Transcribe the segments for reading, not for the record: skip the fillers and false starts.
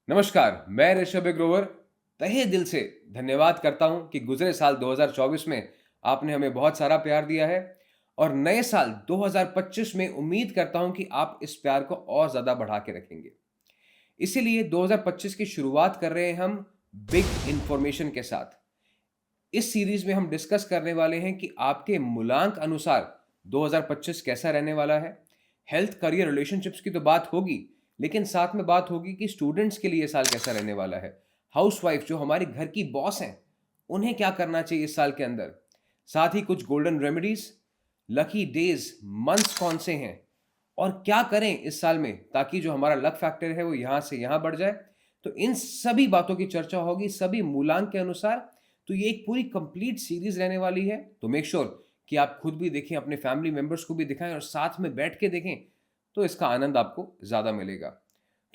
नमस्कार, मैं ऋषभ ग्रोवर तहे दिल से धन्यवाद करता हूं कि गुजरे साल 2024 में आपने हमें बहुत सारा प्यार दिया है और नए साल 2025 में उम्मीद करता हूं कि आप इस प्यार को और ज़्यादा बढ़ा के रखेंगे। इसीलिए 2025 की शुरुआत कर रहे हैं हम बिग इंफॉर्मेशन के साथ। इस सीरीज में हम डिस्कस करने वाले हैं कि आपके मूलांक अनुसार 2025 कैसा रहने वाला है। हेल्थ, करियर, रिलेशनशिप्स की तो बात होगी, लेकिन साथ में बात होगी कि स्टूडेंट्स के लिए ये साल कैसा रहने वाला है। हाउसवाइफ जो हमारे घर की बॉस हैं, उन्हें क्या करना चाहिए इस साल के अंदर। साथ ही कुछ golden remedies, lucky days, months कौन से हैं और क्या करें इस साल में ताकि जो हमारा लक फैक्टर है वो यहाँ से यहाँ बढ़ जाए। तो इन सभी बातों की चर्चा होगी सभी मूलांक के अनुसार। तो ये एक पूरी कंप्लीट सीरीज रहने वाली है। तो मेक श्योर कि आप खुद भी देखें, अपने फैमिली मेंबर्स को भी दिखाएं और साथ में बैठ के देखें, तो इसका आनंद आपको ज़्यादा मिलेगा।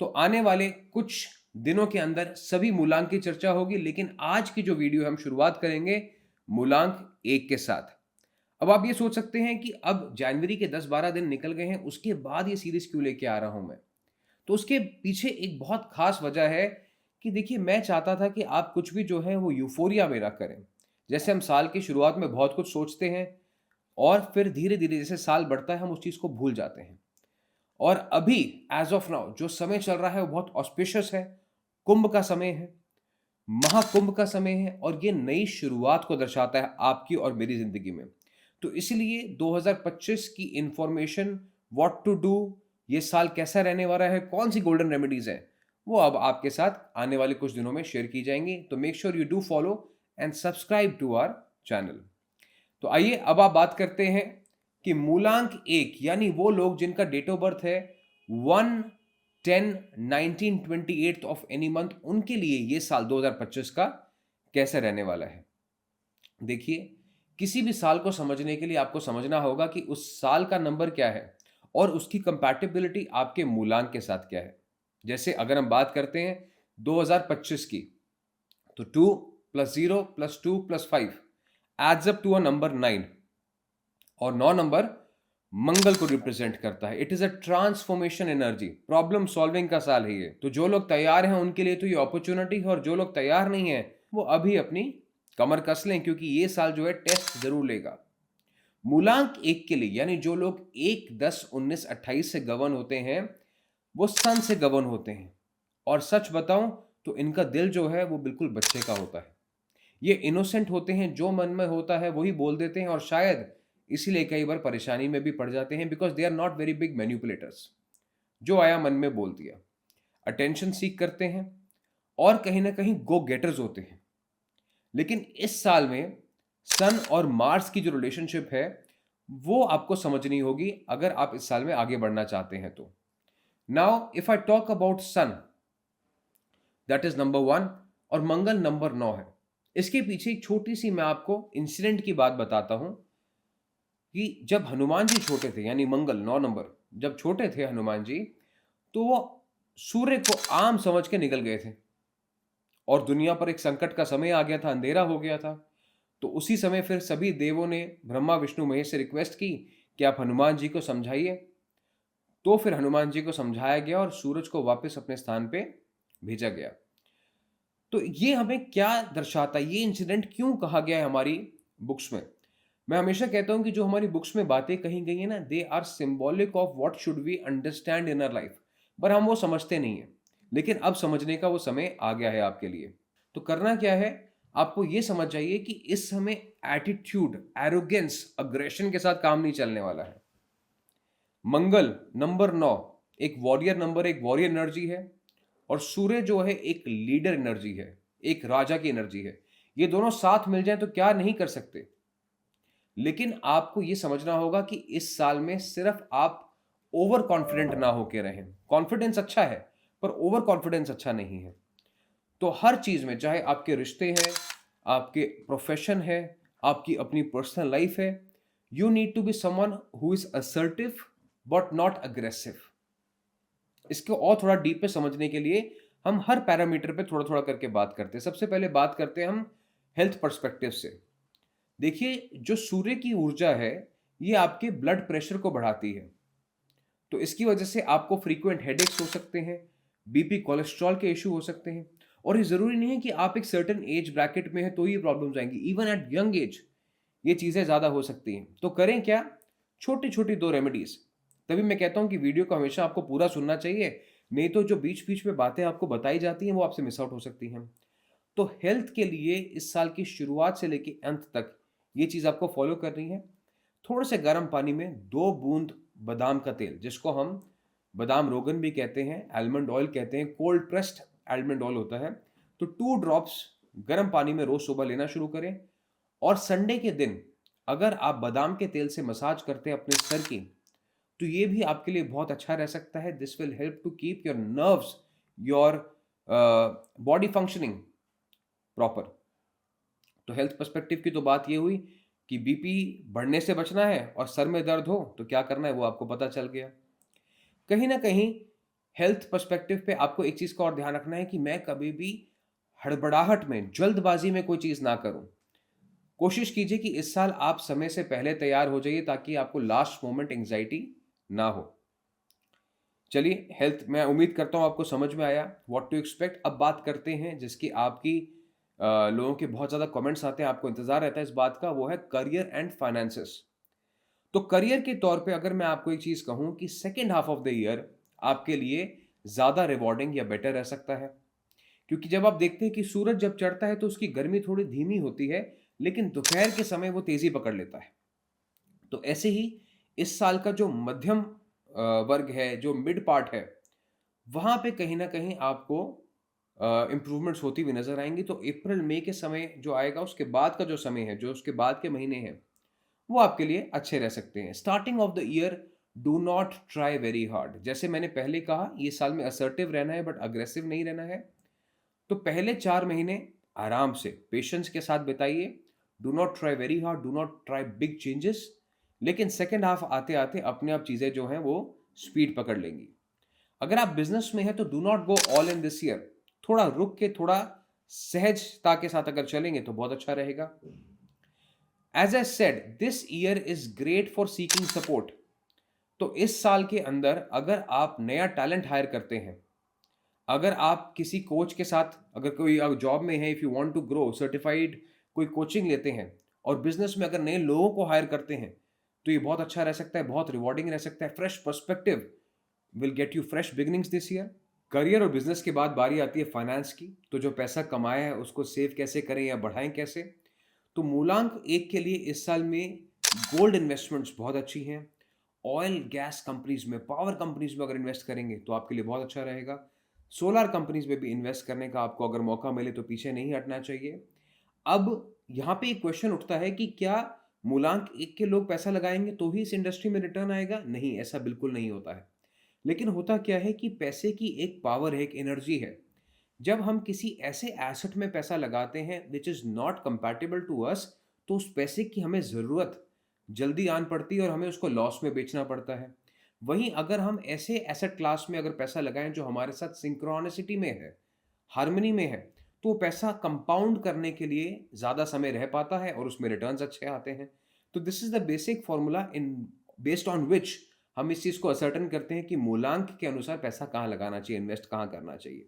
तो आने वाले कुछ दिनों के अंदर सभी मूलांक की चर्चा होगी, लेकिन आज की जो वीडियो हम शुरुआत करेंगे मूलांक 1 के साथ। अब आप ये सोच सकते हैं कि अब जनवरी के 10-12 दिन निकल गए हैं, उसके बाद ये सीरीज क्यों लेके आ रहा हूं मैं। तो उसके पीछे एक बहुत खास वजह है कि देखिए, मैं चाहता था कि आप कुछ भी जो है वो यूफोरिया में ना करें। जैसे हम साल की शुरुआत में बहुत कुछ सोचते हैं और फिर धीरे धीरे जैसे साल बढ़ता है हम उस चीज़ को भूल जाते हैं। और अभी एज ऑफ नाउ जो समय चल रहा है वो बहुत ऑस्पिशियस है। कुंभ का समय है, महाकुंभ का समय है और ये नई शुरुआत को दर्शाता है आपकी और मेरी जिंदगी में। तो इसलिए 2025 की इंफॉर्मेशन, व्हाट टू डू, ये साल कैसा रहने वाला है, कौन सी गोल्डन रेमेडीज है, वो अब आपके साथ आने वाले कुछ दिनों में शेयर की जाएंगी। तो make sure you do follow and subscribe to our channel. तो आइए अब आप बात करते हैं कि मूलांक 1 यानी वो लोग जिनका डेट ऑफ बर्थ है 1-10-19-28 ऑफ एनी मंथ, उनके लिए ये साल 2025 का कैसे रहने वाला है। देखिए, किसी भी साल को समझने के लिए आपको समझना होगा कि उस साल का नंबर क्या है और उसकी कंपैटिबिलिटी आपके मूलांक के साथ क्या है। जैसे अगर हम बात करते हैं 2025 की, तो 2 + 0 + 2 + 5 adds up to a number 9 और 9 नंबर मंगल को रिप्रेजेंट करता है। It is a transformation energy, problem solving का साल है ये। तो जो लोग तैयार हैं उनके लिए तो ये अपॉर्चुनिटी है और जो लोग तैयार नहीं है वो अभी अपनी कमर कस लें, क्योंकि ये साल जो है टेस्ट जरूर लेगा। मूलांक 1 के लिए यानी जो लोग 1, 10, 19, 28 से गवर्न होते हैं वो सन से गवर्न होते हैं। और सच बताऊं तो इनका दिल जो है वो बिल्कुल बच्चे का होता है। ये इनोसेंट होते हैं, जो मन में होता है वही बोल देते हैं और शायद इसीलिए कई बार परेशानी में भी पड़ जाते हैं, because they are not very big manipulators. जो आया मन में बोल दिया। अटेंशन सीख करते हैं और कहीं ना कहीं गो गेटर्स होते हैं। लेकिन इस साल में सन और मार्स की जो रिलेशनशिप है वो आपको समझनी होगी अगर आप इस साल में आगे बढ़ना चाहते हैं तो। Now if I talk about sun, that is number 1 और मंगल नंबर 9 है। इसके पीछे एक छोटी सी मैं आपको इंसिडेंट की बात बताता हूं कि जब हनुमान जी छोटे थे, यानी मंगल 9 नंबर, जब छोटे थे हनुमान जी, तो वो सूर्य को आम समझ के निकल गए थे और दुनिया पर एक संकट का समय आ गया था, अंधेरा हो गया था। तो उसी समय फिर सभी देवों ने ब्रह्मा विष्णु महेश से रिक्वेस्ट की कि आप हनुमान जी को समझाइए। तो फिर हनुमान जी को समझाया गया और सूरज को वापस अपने स्थान पे भेजा गया। तो ये हमें क्या दर्शाता है, ये इंसिडेंट क्यों कहा गया है हमारी बुक्स में। मैं हमेशा कहता हूं कि जो हमारी बुक्स में बातें कही गई है ना, they are symbolic of what should we understand in our life, पर हम वो समझते नहीं है। लेकिन अब समझने का वो समय आ गया है आपके लिए। तो करना क्या है, आपको ये समझ जाइए कि इस समय एटीट्यूड, एरोगेंस, अग्रेशन के साथ काम नहीं चलने वाला है। मंगल नंबर 9 एक वॉरियर नंबर, एक वॉरियर एनर्जी है और सूर्य जो है एक लीडर एनर्जी है, एक राजा की एनर्जी है। ये दोनों साथ मिल जाए तो क्या नहीं कर सकते। लेकिन आपको ये समझना होगा कि इस साल में सिर्फ आप ओवर कॉन्फिडेंट ना होके रहें। कॉन्फिडेंस अच्छा है पर ओवर कॉन्फिडेंस अच्छा नहीं है। तो हर चीज में, चाहे आपके रिश्ते हैं, आपके प्रोफेशन है, आपकी अपनी पर्सनल लाइफ है, you need to be someone who is assertive but not aggressive. इसको और थोड़ा डीप में समझने के लिए हम हर पैरामीटर पे थोड़ा थोड़ा करके बात करते हैं। सबसे पहले बात करते हैं हम हेल्थ पर्सपेक्टिव से। देखिए, जो सूर्य की ऊर्जा है ये आपके ब्लड प्रेशर को बढ़ाती है। तो इसकी वजह से आपको फ्रीक्वेंट हेडेक्स हो सकते हैं, बीपी, कोलेस्ट्रॉल के इश्यू हो सकते हैं। और ये ज़रूरी नहीं है कि आप एक सर्टेन एज ब्रैकेट में हैं तो ये प्रॉब्लम्स आएँगी। इवन एट यंग एज ये चीज़ें ज़्यादा हो सकती हैं। तो करें क्या? छोटी-छोटी 2 रेमेडीज़। तभी मैं कहता हूँ कि वीडियो को हमेशा आपको पूरा सुनना चाहिए, नहीं तो जो बीच-बीच में बातें आपको बताई जाती हैं, वो आपसे मिस आउट हो सकती हैं। तो हेल्थ के लिए इस साल की शुरुआत से लेके अंत तक ये चीज़ आपको फ़ॉलो करनी है। थोड़े से गर्म पानी में 2 बूंद बादाम का तेल, जिसको हम बादाम रोगन भी कहते हैं, आलमंड ऑयल कहते हैं, कोल्ड प्रेस्ड आलमंड ऑयल होता है। तो 2 ड्रॉप्स गर्म पानी में रोज़ सुबह लेना शुरू करें। और संडे के दिन अगर आप बादाम के तेल से मसाज करते हैं अपने सर की, तो ये भी आपके लिए बहुत अच्छा रह सकता है। This will help to keep your nerves, your body functioning proper. तो हेल्थ पर्सपेक्टिव की तो बात ये हुई कि बीपी बढ़ने से बचना है और सर में दर्द हो तो क्या करना है वो आपको पता चल गया। कहीं ना कहीं हेल्थ पर्सपेक्टिव पे आपको एक चीज़ का और ध्यान रखना है कि मैं कभी भी हड़बड़ाहट में, जल्दबाजी में कोई चीज़ ना करूं। कोशिश कीजिए कि इस साल आप समय से पहले तैयार हो जाइए ताकि आपको लास्ट मोमेंट एंग्जाइटी ना हो। चलिए, हेल्थ मैं उम्मीद करता हूँ आपको समझ में आया व्हाट टू एक्सपेक्ट। अब बात करते हैं जिसकी आपकी लोगों के बहुत ज़्यादा कमेंट्स आते हैं, आपको इंतज़ार रहता है इस बात का, वो है करियर एंड फाइनेंसेस। तो करियर के तौर पे अगर मैं आपको एक चीज़ कहूँ कि second half of the year आपके लिए ज़्यादा रिवॉर्डिंग या बेटर रह सकता है। क्योंकि जब आप देखते हैं कि सूरज जब चढ़ता है तो उसकी गर्मी थोड़ी धीमी होती है, लेकिन दोपहर के समय वो तेज़ी पकड़ लेता है। तो ऐसे ही इस साल का जो मध्यम वर्ग है, जो मिड पार्ट है, वहाँ पे कहीं न कहीं आपको इम्प्रूवमेंट्स होती हुई नज़र आएँगी। तो अप्रैल, मई के समय जो आएगा, उसके बाद का जो समय है, जो उसके बाद के महीने हैं, वो आपके लिए अच्छे रह सकते हैं। Starting of the year do not try very hard. जैसे मैंने पहले कहा, ये साल में असर्टिव रहना है बट अग्रेसिव नहीं रहना है। तो पहले 4 महीने आराम से, पेशेंस के साथ बिताइए। Do not try very hard, do not try big changes. लेकिन सेकंड हाफ आते-आते अपने आप चीज़ें जो हैं वो स्पीड पकड़ लेंगी। अगर आप बिज़नेस में हैं तो do not go all in this year. थोड़ा रुक के, थोड़ा सहजता के साथ अगर चलेंगे तो बहुत अच्छा रहेगा। As I said, this year is great for seeking support. तो इस साल के अंदर अगर आप नया टैलेंट हायर करते हैं, अगर आप किसी कोच के साथ, अगर कोई जॉब में है, if you want to grow, certified कोई कोचिंग लेते हैं और बिजनेस में अगर नए लोगों को हायर करते हैं, तो ये बहुत अच्छा रह सकता है, बहुत रिवॉर्डिंग रह सकता है। Fresh perspective will get you fresh beginnings this year. Career और बिजनेस के बाद बारी आती है फाइनेंस की। तो जो पैसा कमाया है उसको सेव कैसे करें या बढ़ाएं कैसे। तो मूलांक एक के लिए इस साल में गोल्ड इन्वेस्टमेंट्स बहुत अच्छी हैं। ऑयल गैस कंपनीज में, पावर कंपनीज में अगर इन्वेस्ट करेंगे तो आपके लिए बहुत अच्छा रहेगा। सोलर कंपनीज में भी इन्वेस्ट करने का आपको अगर मौका मिले तो पीछे नहीं हटना चाहिए। अब यहाँ पे एक क्वेश्चन उठता है कि क्या मूलांक एक के लोग पैसा लगाएंगे तो ही इस इंडस्ट्री में रिटर्न आएगा? नहीं, ऐसा बिल्कुल नहीं होता है। लेकिन होता क्या है कि पैसे की एक पावर है, एक एनर्जी है। जब हम किसी ऐसे एसेट में पैसा लगाते हैं which is not compatible to us, तो उस पैसे की हमें ज़रूरत जल्दी आन पड़ती है और हमें उसको लॉस में बेचना पड़ता है। वहीं अगर हम ऐसे एसेट क्लास में अगर पैसा लगाएं जो हमारे साथ सिंक्रोनिसिटी में है, हार्मनी में है, तो वो पैसा कंपाउंड करने के लिए ज़्यादा समय रह पाता है और उसमें रिटर्न्स अच्छे आते हैं। तो this is the basic formula in based on which हम इस चीज़ को असर्टेन करते हैं कि मूलांक के अनुसार पैसा कहाँ लगाना चाहिए, इन्वेस्ट कहाँ करना चाहिए।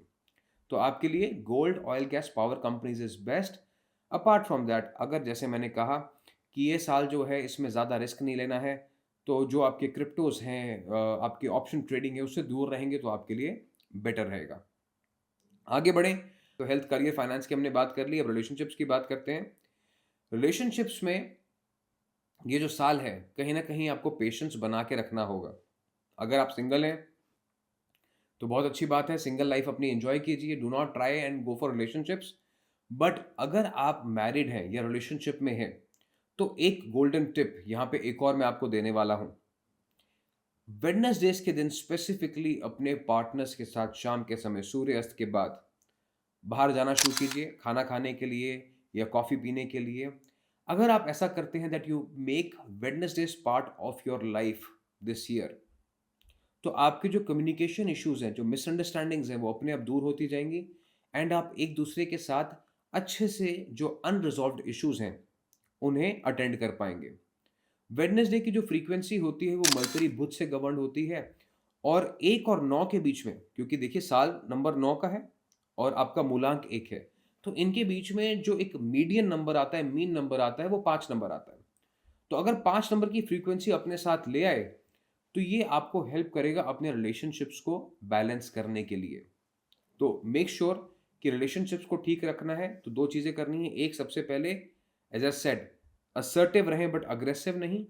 तो आपके लिए gold, oil, gas, power companies is best. Apart from that, अगर जैसे मैंने कहा कि ये साल जो है इसमें ज़्यादा रिस्क नहीं लेना है, तो जो आपके क्रिप्टोज हैं, आपकी ऑप्शन ट्रेडिंग है, उससे दूर रहेंगे तो आपके लिए बेटर रहेगा। आगे बढ़ें तो हेल्थ, करियर, फाइनेंस की हमने बात कर ली। अब रिलेशनशिप्स की बात करते हैं। रिलेशनशिप्स में ये जो साल है, कहीं ना कहीं आपको पेशेंस बना के रखना होगा। अगर आप सिंगल हैं तो बहुत अच्छी बात है, सिंगल लाइफ अपनी एंजॉय कीजिए, do not try and go for relationships. But अगर आप मैरिड हैं या रिलेशनशिप में हैं, तो एक गोल्डन टिप यहाँ पे एक और मैं आपको देने वाला हूँ। वेडनेसडेज के दिन स्पेसिफिकली अपने पार्टनर्स के साथ शाम के समय, सूर्यास्त के बाद बाहर जाना शुरू कीजिए, खाना खाने के लिए या कॉफ़ी पीने के लिए। अगर आप ऐसा करते हैं that you make Wednesday's part of your life this year, तो आपके जो कम्युनिकेशन इश्यूज हैं, जो मिसअंडरस्टैंडिंग्स हैं, वो अपने आप दूर होती जाएंगी एंड आप एक दूसरे के साथ अच्छे से जो अनरिजॉल्व्ड इश्यूज हैं उन्हें अटेंड कर पाएंगे। वेडनेसडे की जो फ्रीक्वेंसी होती है वो मरकरी बुध से गवर्न होती है और 1 और 9 के बीच में, क्योंकि देखिए साल नंबर 9 का है और आपका मूलांक 1 है, तो इनके बीच में जो एक मीडियन नंबर आता है, मीन नंबर आता है, वो 5 नंबर आता है। तो अगर 5 नंबर की फ्रीक्वेंसी अपने साथ ले आए, तो ये आपको हेल्प करेगा अपने रिलेशनशिप्स को बैलेंस करने के लिए। तो मेक श्योर कि रिलेशनशिप्स को ठीक रखना है तो 2 चीज़ें करनी है। एक, सबसे पहले एज़ आई सेड, असर्टिव रहें बट अग्रेसिव नहीं।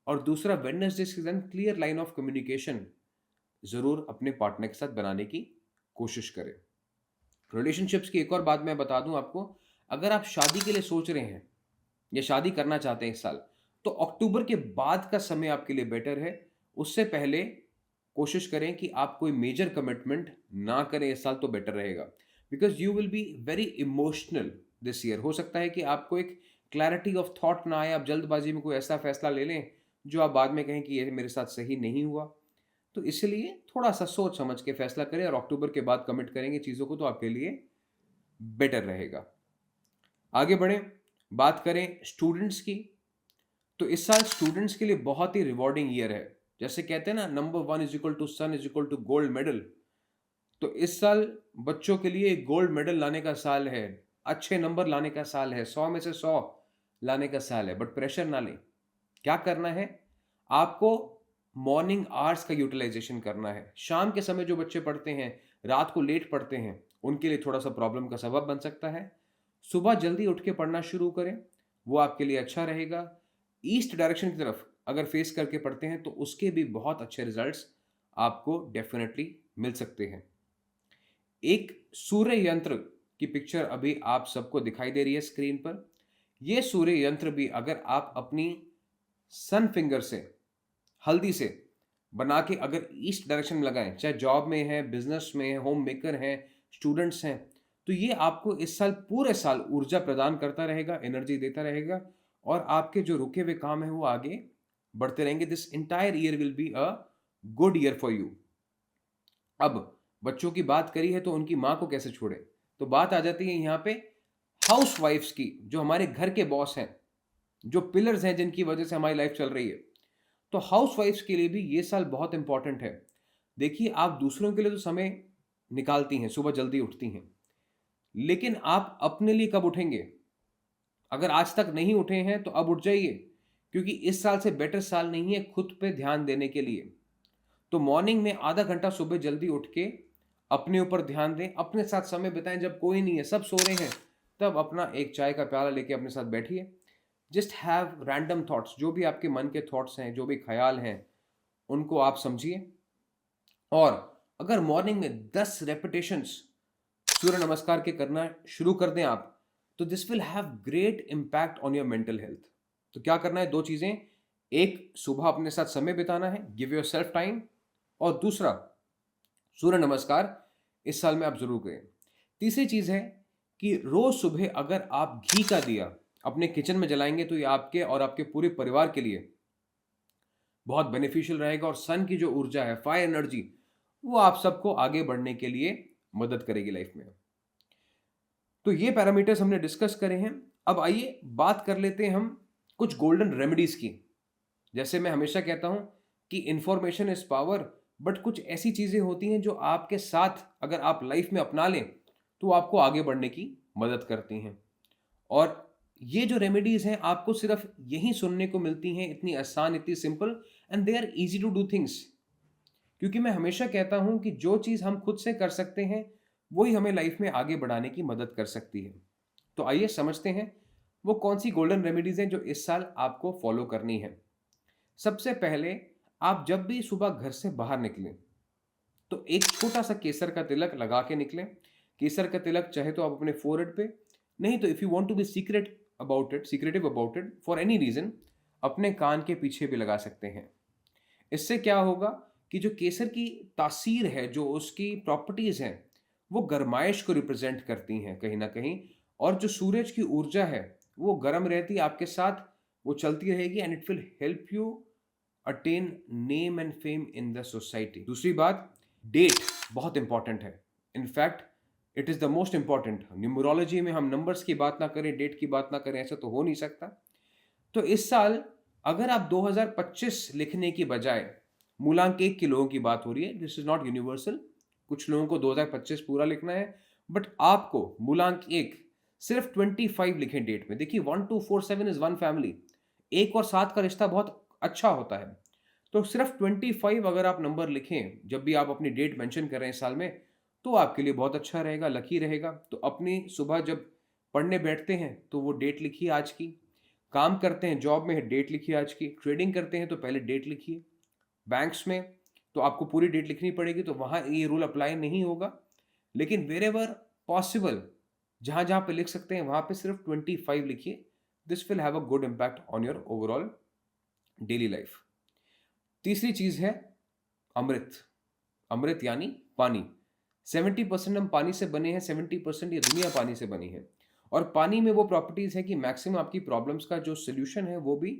और दूसरा, वेडनेसडे के दिन क्लियर लाइन ऑफ कम्युनिकेशन ज़रूर अपने पार्टनर के साथ बनाने की कोशिश करें। रिलेशनशिप्स की एक और बात मैं बता दूं आपको, अगर आप शादी के लिए सोच रहे हैं या शादी करना चाहते हैं इस साल, तो अक्टूबर के बाद का समय आपके लिए बेटर है। उससे पहले कोशिश करें कि आप कोई मेजर कमिटमेंट ना करें इस साल, तो बेटर रहेगा। Because you will be very emotional this year. हो सकता है कि आपको एक क्लैरिटी ऑफ थॉट ना आए, आप जल्दबाजी में कोई ऐसा फैसला ले लें जो आप बाद में कहें कि ये मेरे साथ सही नहीं हुआ। तो इसलिए थोड़ा सा सोच समझ के फैसला करें, और अक्टूबर के बाद कमिट करेंगे चीज़ों को तो आपके लिए बेटर रहेगा। आगे बढ़ें, बात करें स्टूडेंट्स की। तो इस साल स्टूडेंट्स के लिए बहुत ही रिवॉर्डिंग ईयर है। जैसे कहते हैं ना, number 1 is equal to sun is equal to gold medal. तो इस साल बच्चों के लिए गोल्ड मेडल लाने का साल है, अच्छे नंबर लाने का साल है, 100 में से 100 लाने का साल है। बट प्रेशर ना लें। क्या करना है आपको? मॉर्निंग आवर्स का यूटिलाइजेशन करना है। शाम के समय जो बच्चे पढ़ते हैं, रात को लेट पढ़ते हैं, उनके लिए थोड़ा सा प्रॉब्लम का सबब बन सकता है। सुबह जल्दी उठ के पढ़ना शुरू करें, वो आपके लिए अच्छा रहेगा। ईस्ट डायरेक्शन की तरफ अगर फेस करके पढ़ते हैं तो उसके भी बहुत अच्छे रिजल्ट्स आपको डेफिनेटली मिल सकते हैं। एक सूर्य यंत्र की पिक्चर अभी आप सबको दिखाई दे रही है स्क्रीन पर। यह सूर्य यंत्र भी अगर आप अपनी सन फिंगर से, हल्दी से बना के अगर ईस्ट डायरेक्शन में लगाएं, चाहे जॉब में है, बिजनेस में है, होम मेकर हैं, स्टूडेंट्स हैं, तो ये आपको इस साल पूरे साल ऊर्जा प्रदान करता रहेगा, एनर्जी देता रहेगा, और आपके जो रुके हुए काम है वो आगे बढ़ते रहेंगे। This entire year will be a good year for you. अब बच्चों की बात करी है तो उनकी माँ को कैसे छोड़े, तो बात आ जाती है यहाँ पे हाउस वाइफ्स की, जो हमारे घर के बॉस हैं, जो पिलर्स हैं जिनकी वजह से हमारी लाइफ चल रही है। तो हाउस वाइफ्स के लिए भी ये साल बहुत इंपॉर्टेंट है। देखिए, आप दूसरों के लिए तो समय निकालती हैं, सुबह जल्दी उठती हैं, लेकिन आप अपने लिए कब उठेंगे? अगर आज तक नहीं उठे हैं तो अब उठ जाइए, क्योंकि इस साल से बेटर साल नहीं है खुद पे ध्यान देने के लिए। तो मॉर्निंग में आधा घंटा सुबह जल्दी उठ के अपने ऊपर ध्यान दें, अपने साथ समय बिताएं। जब कोई नहीं है, सब सो रहे हैं, तब अपना एक चाय का प्याला लेके अपने साथ बैठिए। जस्ट हैव रैंडम थॉट्स, जो भी आपके मन के थॉट्स हैं, जो भी ख्याल हैं, उनको आप समझिए। और अगर मॉर्निंग में 10 रेपिटेशंस सूर्य नमस्कार के करना शुरू कर दें आप, तो this will have great impact on your mental health. तो क्या करना है? 2 चीजें। एक, सुबह अपने साथ समय बिताना है, गिव योर सेल्फ टाइम। और दूसरा, सूर्य नमस्कार इस साल में आप जरूर करें। तीसरी चीज है कि रोज सुबह अगर आप घी का दिया अपने किचन में जलाएंगे तो ये आपके और आपके पूरे परिवार के लिए बहुत बेनिफिशियल रहेगा। और सन की जो ऊर्जा है, फायर एनर्जी, वो आप सबको आगे बढ़ने के लिए मदद करेगी लाइफ में। तो ये पैरामीटर्स हमने डिस्कस करे हैं। अब आइए बात कर लेते हैं हम कुछ गोल्डन रेमेडीज की। जैसे मैं हमेशा कहता हूं कि इंफॉर्मेशन इज पावर, बट कुछ ऐसी चीजें होती हैं जो आपके साथ अगर आप लाइफ में अपना लें तो आपको आगे बढ़ने की मदद करती हैं। और ये जो रेमेडीज हैं आपको सिर्फ यही सुनने को मिलती हैं, इतनी आसान, इतनी simple, and they are easy to do things. क्योंकि मैं हमेशा कहता हूं कि जो चीज हम खुद से कर सकते हैं वही हमें लाइफ में आगे बढ़ाने की मदद कर सकती है। तो आइए समझते हैं वो कौन सी गोल्डन रेमेडीज हैं जो इस साल आपको फॉलो करनी है। सबसे पहले, आप जब भी सुबह घर से बाहर निकलें तो एक छोटा सा केसर का तिलक लगा के निकलें। केसर का तिलक चाहे तो आप अपने फोरहेड पे, नहीं तो if you want to be secretive about it for any reason, अपने कान के पीछे भी लगा सकते हैं। इससे क्या होगा कि जो केसर की तासीर है, जो उसकी प्रॉपर्टीज हैं, वो गरमाइश को रिप्रेजेंट करती हैं कहीं ना कहीं। और जो सूरज की ऊर्जा है वो गर्म रहती है आपके साथ, वो चलती रहेगी, and it will help you attain name and fame in the society. दूसरी बात, डेट बहुत इंपॉर्टेंट है। In fact it is the most important. Numerology में हम नंबर्स की बात ना करें, डेट की बात ना करें, ऐसा तो हो नहीं सकता। तो इस साल अगर आप 2025 लिखने की बजाय मूलांक 1 के लोगों की बात हो रही है, दिस इज नॉट यूनिवर्सल। कुछ लोगों को 2025 पूरा लिखना है, बट आपको मूलांक 1 सिर्फ 25 लिखें डेट में। देखिए 1 2 4 7 इज वन फैमिली, 1 और 7 का रिश्ता बहुत अच्छा होता है। तो सिर्फ 25 अगर आप नंबर लिखें जब भी आप अपनी डेट मेंशन कर रहे हैं साल में, तो आपके लिए बहुत अच्छा रहेगा, लकी रहेगा। तो अपनी सुबह जब पढ़ने बैठते हैं तो वो डेट लिखिए आज की, काम करते हैं जॉब में है डेट लिखिए आज की, ट्रेडिंग करते हैं तो पहले डेट लिखिए, बैंक्स में तो आपको पूरी डेट लिखनी पड़ेगी, तो वहाँ ये रूल अप्लाई नहीं होगा। लेकिन वेरेवर पॉसिबल जहाँ जहाँ पे लिख सकते हैं वहाँ पे सिर्फ 25 लिखिए। This will have a good impact on your overall daily life. तीसरी चीज है अमृत। अमृत यानी पानी। 70% हम पानी से बने हैं, 70% ये दुनिया पानी से बनी है। और पानी में वो प्रॉपर्टीज है कि मैक्सिमम आपकी प्रॉब्लम्स का जो सोल्यूशन है वो भी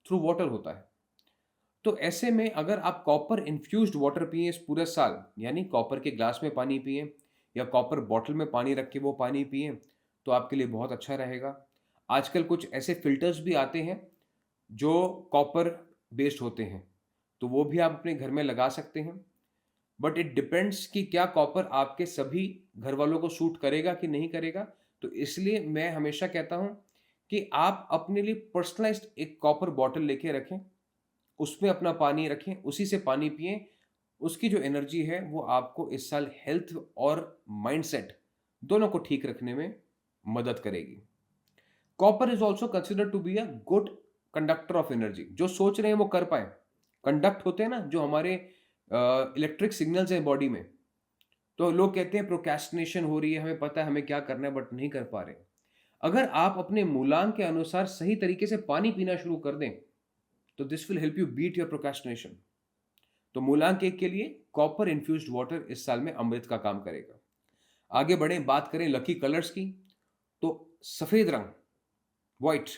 थ्रू वाटर होता है। तो ऐसे में अगर आप कॉपर इन्फ्यूज्ड वाटर पिए इस पूरे साल, यानी कॉपर के ग्लास में पानी पिए या कॉपर बॉटल में पानी रख के वो पानी पिए, तो आपके लिए बहुत अच्छा रहेगा। आजकल कुछ ऐसे फिल्टर्स भी आते हैं जो कॉपर बेस्ड होते हैं, तो वो भी आप अपने घर में लगा सकते हैं। बट इट डिपेंड्स कि क्या कॉपर आपके सभी घर वालों को सूट करेगा कि नहीं करेगा। तो इसलिए मैं हमेशा कहता हूं कि आप अपने लिए पर्सनलाइज्ड एक कॉपर बॉटल लेके रखें, उसमें अपना पानी रखें, उसी से पानी पिएं। उसकी जो एनर्जी है वो आपको इस साल हेल्थ और माइंडसेट दोनों को ठीक रखने में मदद करेगी। Copper is also consider to be a good conductor of energy. जो सोच रहे हैं वो कर पाए, कंडक्ट होते हैं ना जो हमारे इलेक्ट्रिक सिग्नल्स हैं बॉडी में। तो लोग कहते हैं प्रोक्रेस्टिनेशन हो रही है, हमें पता है हमें क्या करना है बट नहीं कर पा रहे। अगर आप अपने मूलांक के अनुसार सही तरीके से पानी पीना शुरू कर दें तो this will help you beat your procrastination. तो मूलांक 1 के लिए कॉपर इन्फ्यूज्ड वाटर इस साल में अमृत का काम करेगा। आगे बढ़ें, बात करें लकी कलर्स की, तो सफेद रंग, व्हाइट,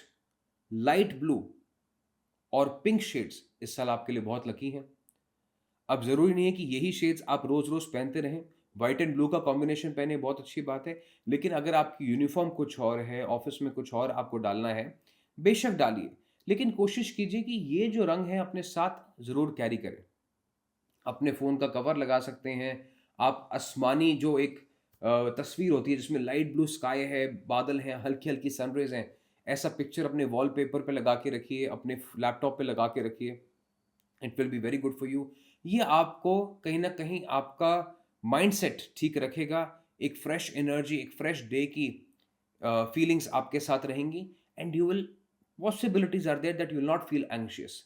लाइट ब्लू और पिंक शेड्स इस साल आपके लिए बहुत लकी हैं। अब जरूरी नहीं है कि यही शेड्स आप रोज रोज पहनते रहें। व्हाइट एंड ब्लू का कॉम्बिनेशन पहने बहुत अच्छी बात है, लेकिन अगर आपकी यूनिफॉर्म कुछ और है, ऑफिस में कुछ और आपको डालना है, बेशक डालिए, लेकिन कोशिश कीजिए कि ये जो रंग है अपने साथ जरूर कैरी करें। अपने फ़ोन का कवर लगा सकते हैं आप, आसमानी जो एक तस्वीर होती है जिसमें लाइट ब्लू स्काई है, बादल हैं, हल्की हल्की सनरेज हैं, ऐसा पिक्चर अपने वॉलपेपर पे लगा के रखिए, अपने लैपटॉप पे लगा के रखिए। It will be very good for you. ये आपको कहीं ना कहीं आपका माइंडसेट ठीक रखेगा, एक फ्रेश एनर्जी, एक फ्रेश डे की फीलिंग्स आपके साथ रहेंगी, and you will possibilities are there that you will not feel anxious.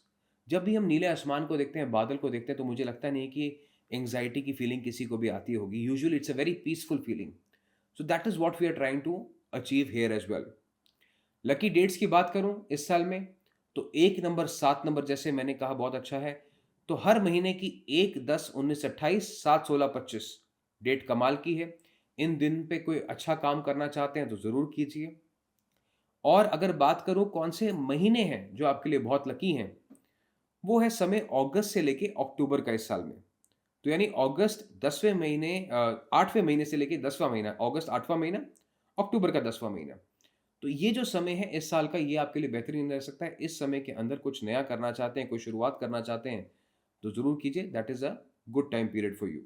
जब भी हम नीले आसमान को देखते हैं, बादल को देखते हैं, तो मुझे लगता नहीं कि एंग्जाइटी की फीलिंग किसी को भी आती होगी। Usually it's a very peaceful feeling. So that is what we are trying to achieve here as well. Lucky dates की बात करूं इस साल में, तो 1 नंबर, 7 नंबर जैसे मैंने कहा बहुत अच्छा है। तो हर महीने की 1 10 19 28 7 16 25 डेट कमाल की है। इन दिन पे कोई अच्छा काम करना चाहते हैं तो ज़रूर कीजिए। और अगर बात करूं कौन से महीने हैं जो आपके लिए बहुत लकी हैं, वो है समय अगस्त से लेके अक्टूबर का इस साल में। तो यानी अगस्त 10वें महीने, 8वें महीने से लेके 10वां महीना, अगस्त 8वां महीना, अक्टूबर का 10वां महीना। तो ये जो समय है इस साल का, ये आपके लिए बेहतरीन रह सकता है। इस समय के अंदर कुछ नया करना चाहते हैं, कोई शुरुआत करना चाहते हैं, तो ज़रूर कीजिए। That is a good time period for you.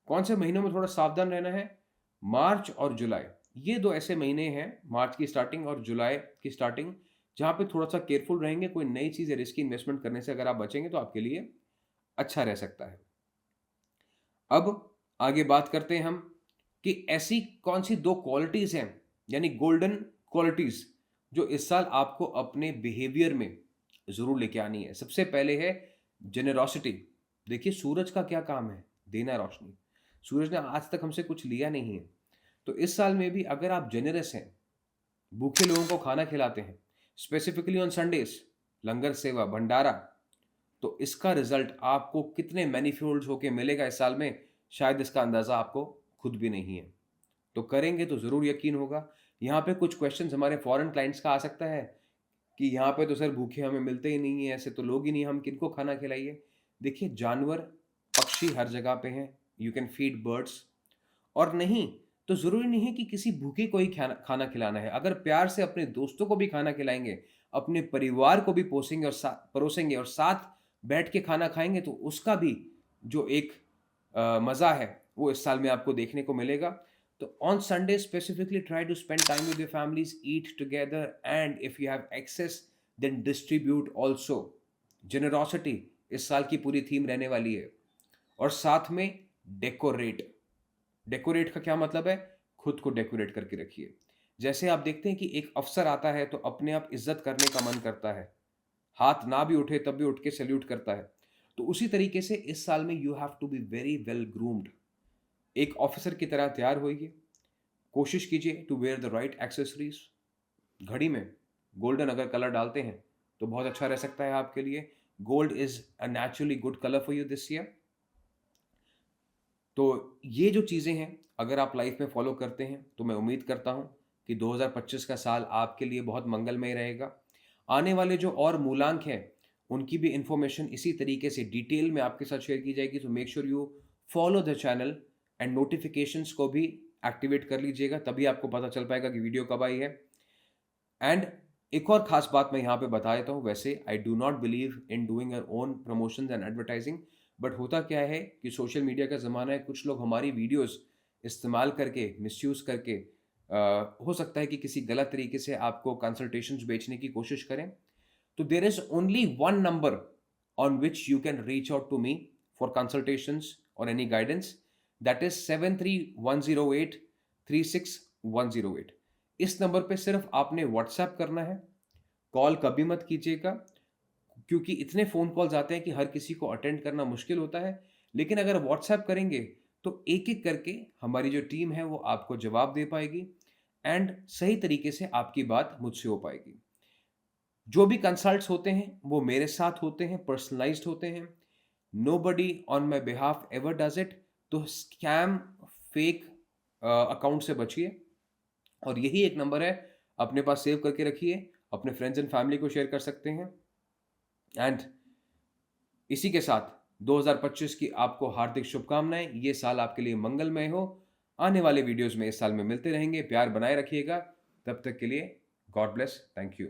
कौन से महीनों में थोड़ा सावधान रहना है? मार्च और जुलाई, ये दो ऐसे महीने हैं, मार्च की स्टार्टिंग और जुलाई की स्टार्टिंग, जहाँ पे थोड़ा सा केयरफुल रहेंगे। कोई नई चीज़ या रिस्की इन्वेस्टमेंट करने से अगर आप बचेंगे तो आपके लिए अच्छा रह सकता है। अब आगे बात करते हैं हम कि ऐसी कौन सी दो क्वालिटीज़ हैं, यानी गोल्डन क्वालिटीज़, जो इस साल आपको अपने बिहेवियर में ज़रूर लेके आनी है। सबसे पहले है जेनरॉसिटी। देखिए सूरज का क्या काम है? देना रोशनी। सूरज ने आज तक हमसे कुछ लिया नहीं है। तो इस साल में भी अगर आप जेनरस हैं, भूखे लोगों को खाना खिलाते हैं, स्पेसिफिकली ऑन संडेज, लंगर सेवा, भंडारा, तो इसका रिजल्ट आपको कितने मैनीफोल्ड्स होके मिलेगा इस साल में, शायद इसका अंदाज़ा आपको खुद भी नहीं है। तो करेंगे तो ज़रूर यकीन होगा। यहाँ पे कुछ क्वेश्चंस हमारे फॉरेन क्लाइंट्स का आ सकता है कि यहाँ पे तो सर भूखे हमें मिलते ही नहीं है, ऐसे तो लोग ही नहीं, हम किनको खाना खिलाइए। देखिए जानवर, पक्षी हर जगह पे हैं, यू कैन फीड बर्ड्स। और नहीं तो ज़रूरी नहीं है कि किसी भूखे को ही खाना खाना खिलाना है। अगर प्यार से अपने दोस्तों को भी खाना खिलाएंगे, अपने परिवार को भी पोसेंगे और परोसेंगे, और साथ बैठ के खाना खाएंगे तो उसका भी जो एक मज़ा है वो इस साल में आपको देखने को मिलेगा। तो on Sunday specifically try to spend time with your families, eat together, and if you have access then distribute also. Generosity इस साल की पूरी थीम रहने वाली है। और साथ में डेकोरेट। डेकोरेट का क्या मतलब है? खुद को डेकोरेट करके रखिए। जैसे आप देखते हैं कि एक अफसर आता है तो अपने आप इज्जत करने का मन करता है, हाथ ना भी उठे तब भी उठ के सैल्यूट करता है। तो उसी तरीके से इस साल में you have to be very well groomed. एक ऑफिसर की तरह तैयार होइए। कोशिश कीजिए to wear the right accessories. घड़ी में गोल्डन अगर कलर डालते हैं तो बहुत अच्छा रह सकता है आपके लिए। Gold is a naturally good colour for you this year. तो ये जो चीज़ें हैं अगर आप लाइफ में फॉलो करते हैं तो मैं उम्मीद करता हूँ कि 2025 का साल आपके लिए बहुत मंगलमय रहेगा। आने वाले जो और मूलांक हैं उनकी भी इंफॉर्मेशन इसी तरीके से डिटेल में आपके साथ शेयर की जाएगी। तो make sure you follow the channel and notifications को भी एक्टिवेट कर लीजिएगा, तभी आपको पता चल पाएगा कि वीडियो कब आई है। एंड एक और खास बात मैं यहाँ पे बता देता हूँ, वैसे I do not believe in doing our own promotions and advertising, but होता क्या है कि सोशल मीडिया का ज़माना है, कुछ लोग हमारी वीडियोस इस्तेमाल करके, मिसयूज़ करके हो सकता है कि किसी गलत तरीके से आपको कंसल्टेशंस बेचने की कोशिश करें। तो there is only one number on which you can reach out to me for consultations और एनी गाइडेंस, दैट इज 7310836108। इस नंबर पे सिर्फ आपने व्हाट्सएप करना है, कॉल कभी मत कीजिएगा, क्योंकि इतने फ़ोन कॉल्स आते हैं कि हर किसी को अटेंड करना मुश्किल होता है। लेकिन अगर व्हाट्सएप करेंगे तो एक-एक करके हमारी जो टीम है वो आपको जवाब दे पाएगी एंड सही तरीके से आपकी बात मुझसे हो पाएगी। जो भी कंसल्ट्स होते हैं वो मेरे साथ होते हैं, पर्सनलाइज्ड होते हैं। Nobody on my behalf ever does it. तो स्कैम, फेक अकाउंट से बचिए। और यही एक नंबर है, अपने पास सेव करके रखिए, अपने फ्रेंड्स एंड फैमिली को शेयर कर सकते हैं। एंड इसी के साथ 2025 की आपको हार्दिक शुभकामनाएं। ये साल आपके लिए मंगलमय हो। आने वाले वीडियोस में इस साल में मिलते रहेंगे। प्यार बनाए रखिएगा। तब तक के लिए गॉड ब्लेस। Thank you.